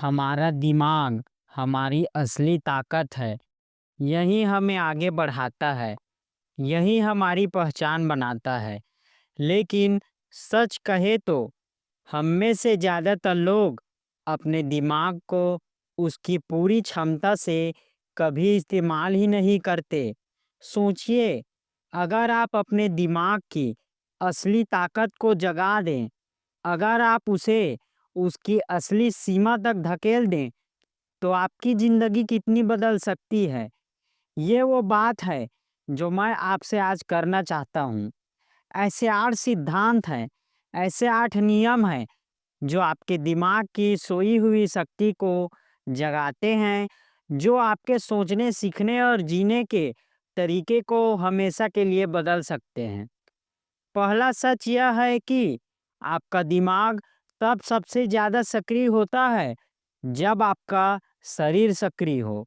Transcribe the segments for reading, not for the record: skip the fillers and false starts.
हमारा दिमाग हमारी असली ताकत है। यही हमें आगे बढ़ाता है। यही हमारी पहचान बनाता है। लेकिन सच कहे तो हम में से ज़्यादातर लोग अपने दिमाग को उसकी पूरी क्षमता से कभी इस्तेमाल ही नहीं करते। सोचिए, अगर आप अपने दिमाग की असली ताकत को जगा दें, अगर आप उसे उसकी असली सीमा तक धकेल दें, तो आपकी ज़िंदगी कितनी बदल सकती है। ये वो बात है जो मैं आपसे आज करना चाहता हूँ। ऐसे 8 सिद्धांत हैं, ऐसे 8 नियम हैं जो आपके दिमाग की सोई हुई शक्ति को जगाते हैं, जो आपके सोचने, सीखने और जीने के तरीके को हमेशा के लिए बदल सकते हैं। पहला सच यह है कि आपका दिमाग तब सबसे ज़्यादा सक्रिय होता है जब आपका शरीर सक्रिय हो।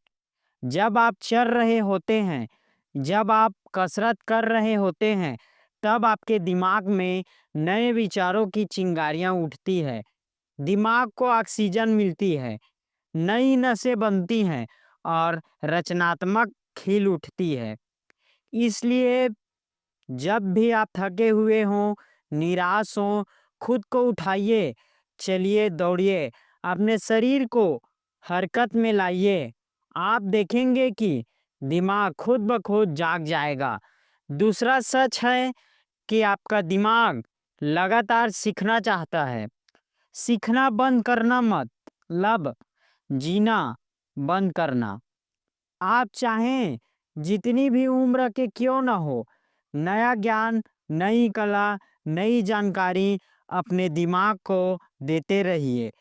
जब आप चल रहे होते हैं, जब आप कसरत कर रहे होते हैं, तब आपके दिमाग में नए विचारों की चिंगारियां उठती है। दिमाग को ऑक्सीजन मिलती है, नई नसें बनती हैं और रचनात्मक खिल उठती है। इसलिए जब भी आप थके हुए हों, निराश हों, खुद को उठाइए, चलिए, दौड़िए, अपने शरीर को हरकत में लाइए। आप देखेंगे कि दिमाग खुद ब खुद जाग जाएगा। दूसरा सच है कि आपका दिमाग लगातार सीखना चाहता है। सीखना बंद करना मतलब जीना बंद करना। आप चाहें जितनी भी उम्र के क्यों ना हो, नया ज्ञान, नई कला, नई जानकारी अपने दिमाग को देते रहिए।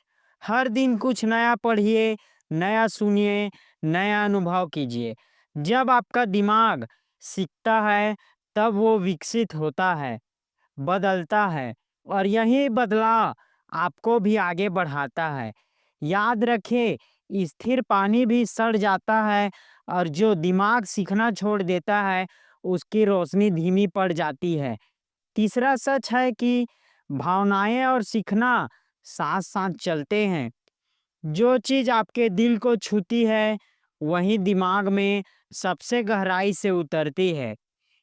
हर दिन कुछ नया पढ़िए, नया सुनिए, नया अनुभव कीजिए। जब आपका दिमाग सीखता है, तब वो विकसित होता है, बदलता है और यही बदलाव आपको भी आगे बढ़ाता है। याद रखें, स्थिर पानी भी सड़ जाता है और जो दिमाग सीखना छोड़ देता है, उसकी रोशनी धीमी पड़ जाती है। तीसरा सच है कि भावनाएं और सीखना साथ-साथ चलते हैं। जो चीज़ आपके दिल को छूती है, वही दिमाग में सबसे गहराई से उतरती है।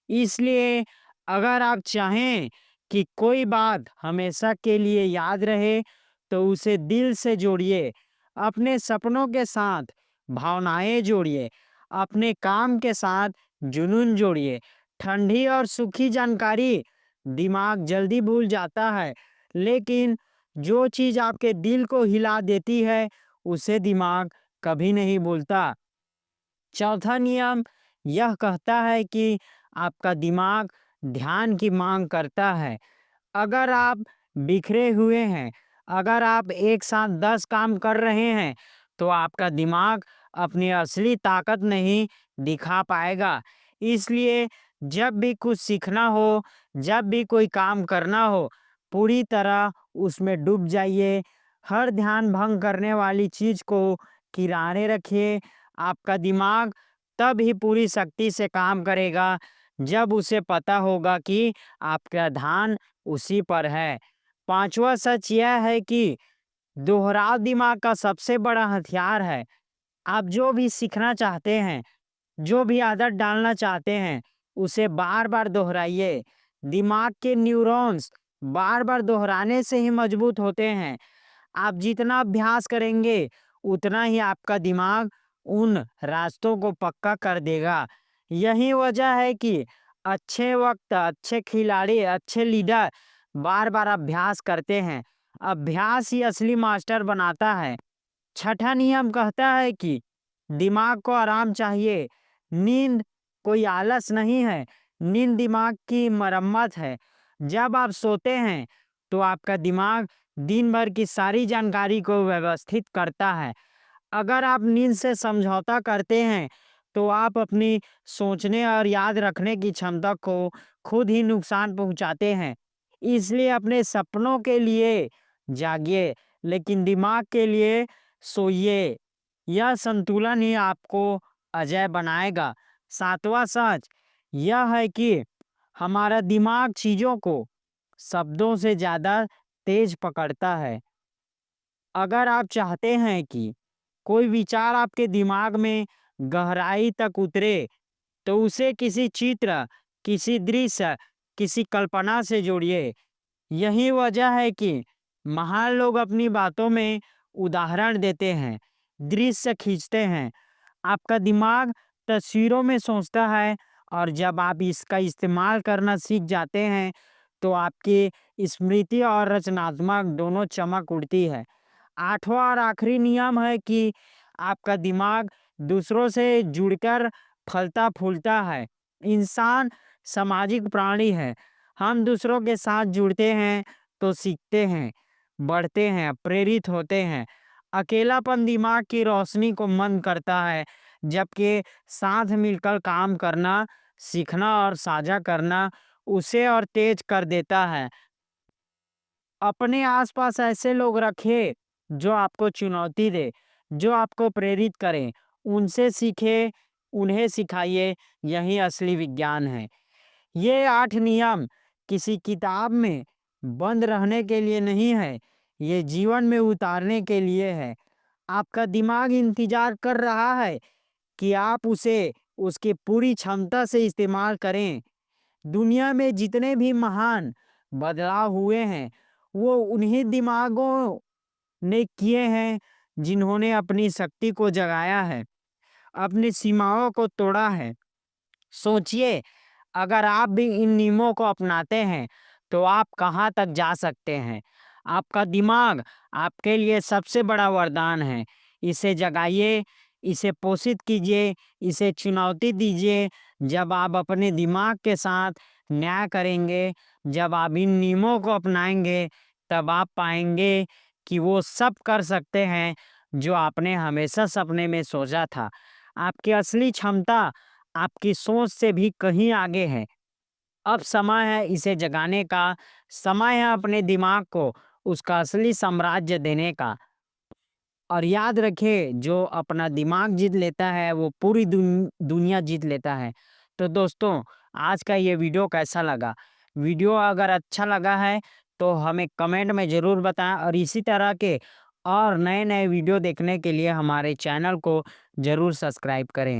इसलिए अगर आप चाहें कि कोई बात हमेशा के लिए याद रहे, तो उसे दिल से जोड़िए, अपने सपनों के साथ भावनाएं जोड़िए, अपने काम के साथ जुनून जोड़िए। ठंडी और सूखी जानकारी दिमाग जल्दी भूल जाता है, लेकिन जो चीज़ आपके दिल को हिला देती है, उसे दिमाग कभी नहीं भूलता। चौथा नियम यह कहता है कि आपका दिमाग ध्यान की मांग करता है। अगर आप बिखरे हुए हैं, अगर आप एक साथ 10 काम कर रहे हैं, तो आपका दिमाग अपनी असली ताकत नहीं दिखा पाएगा। इसलिए जब भी कुछ सीखना हो, जब भी कोई काम करना हो, पूरी तरह उसमें डूब जाइए। हर ध्यान भंग करने वाली चीज़ को किनारे रखिए। आपका दिमाग तब ही पूरी शक्ति से काम करेगा, जब उसे पता होगा कि आपका ध्यान उसी पर है। पांचवा सच यह है कि दोहराव दिमाग का सबसे बड़ा हथियार है। आप जो भी सीखना चाहते हैं, जो भी आदत डालना चाहते हैं, उसे बार बार दोहराइए। दिमाग के न्यूरॉन्स बार बार दोहराने से ही मजबूत होते हैं। आप जितना अभ्यास करेंगे, उतना ही आपका दिमाग उन रास्तों को पक्का कर देगा। यही वजह है कि अच्छे वक्त, अच्छे खिलाड़ी, अच्छे लीडर बार बार अभ्यास करते हैं। अभ्यास ही असली मास्टर बनाता है। छठा नियम कहता है कि दिमाग को आराम चाहिए। नींद कोई आलस नहीं है, नींद दिमाग की मरम्मत है। जब आप सोते हैं, तो आपका दिमाग दिन भर की सारी जानकारी को व्यवस्थित करता है। अगर आप नींद से समझौता करते हैं, तो आप अपनी सोचने और याद रखने की क्षमता को खुद ही नुकसान पहुंचाते हैं। इसलिए अपने सपनों के लिए जागिए, लेकिन दिमाग के लिए सोइए। यह संतुलन ही आपको अजय बनाएगा। सातवां सच यह है कि हमारा दिमाग चीज़ों को शब्दों से ज़्यादा तेज पकड़ता है। अगर आप चाहते हैं कि कोई विचार आपके दिमाग में गहराई तक उतरे, तो उसे किसी चित्र, किसी दृश्य, किसी कल्पना से जोड़िए। यही वजह है कि महान लोग अपनी बातों में उदाहरण देते हैं, दृश्य खींचते हैं। आपका दिमाग तस्वीरों में सोचता है, और जब आप इसका इस्तेमाल करना सीख जाते हैं, तो आपकी स्मृति और रचनात्मक दोनों चमक उठती है। आठवां और आखिरी नियम है कि आपका दिमाग दूसरों से जुड़कर फलता फूलता है। इंसान सामाजिक प्राणी है। हम दूसरों के साथ जुड़ते हैं तो सीखते हैं, बढ़ते हैं, प्रेरित होते हैं। अकेलापन दिमाग की रोशनी को मंद करता है, जबकि साथ मिलकर काम करना, सीखना और साझा करना उसे और तेज कर देता है। अपने आसपास ऐसे लोग रखें जो आपको चुनौती दे, जो आपको प्रेरित करें। उनसे सीखें, उन्हें सिखाइए। यही असली विज्ञान है। ये 8 नियम किसी किताब में बंद रहने के लिए नहीं है, ये जीवन में उतारने के लिए है। आपका दिमाग इंतजार कर रहा है कि आप उसे उसकी पूरी क्षमता से इस्तेमाल करें। दुनिया में जितने भी महान बदलाव हुए हैं, वो उन्हीं दिमागों ने किए हैं जिन्होंने अपनी शक्ति को जगाया है, अपनी सीमाओं को तोड़ा है। सोचिए, अगर आप भी इन नियमों को अपनाते हैं, तो आप कहाँ तक जा सकते हैं। आपका दिमाग आपके लिए सबसे बड़ा वरदान है। इसे जगाइए, इसे पोषित कीजिए, इसे चुनौती दीजिए। जब आप अपने दिमाग के साथ न्याय करेंगे, जब आप इन नियमों को अपनाएंगे, तब आप पाएंगे कि वो सब कर सकते हैं जो आपने हमेशा सपने में सोचा था। आपकी असली क्षमता आपकी सोच से भी कहीं आगे है। अब समय है इसे जगाने का, समय है अपने दिमाग को उसका असली साम्राज्य देने का। और याद रखें, जो अपना दिमाग जीत लेता है वो पूरी दुनिया जीत लेता है। तो दोस्तों, आज का ये वीडियो कैसा लगा? वीडियो अगर अच्छा लगा है तो हमें कमेंट में ज़रूर बताएं, और इसी तरह के और नए नए वीडियो देखने के लिए हमारे चैनल को ज़रूर सब्सक्राइब करें।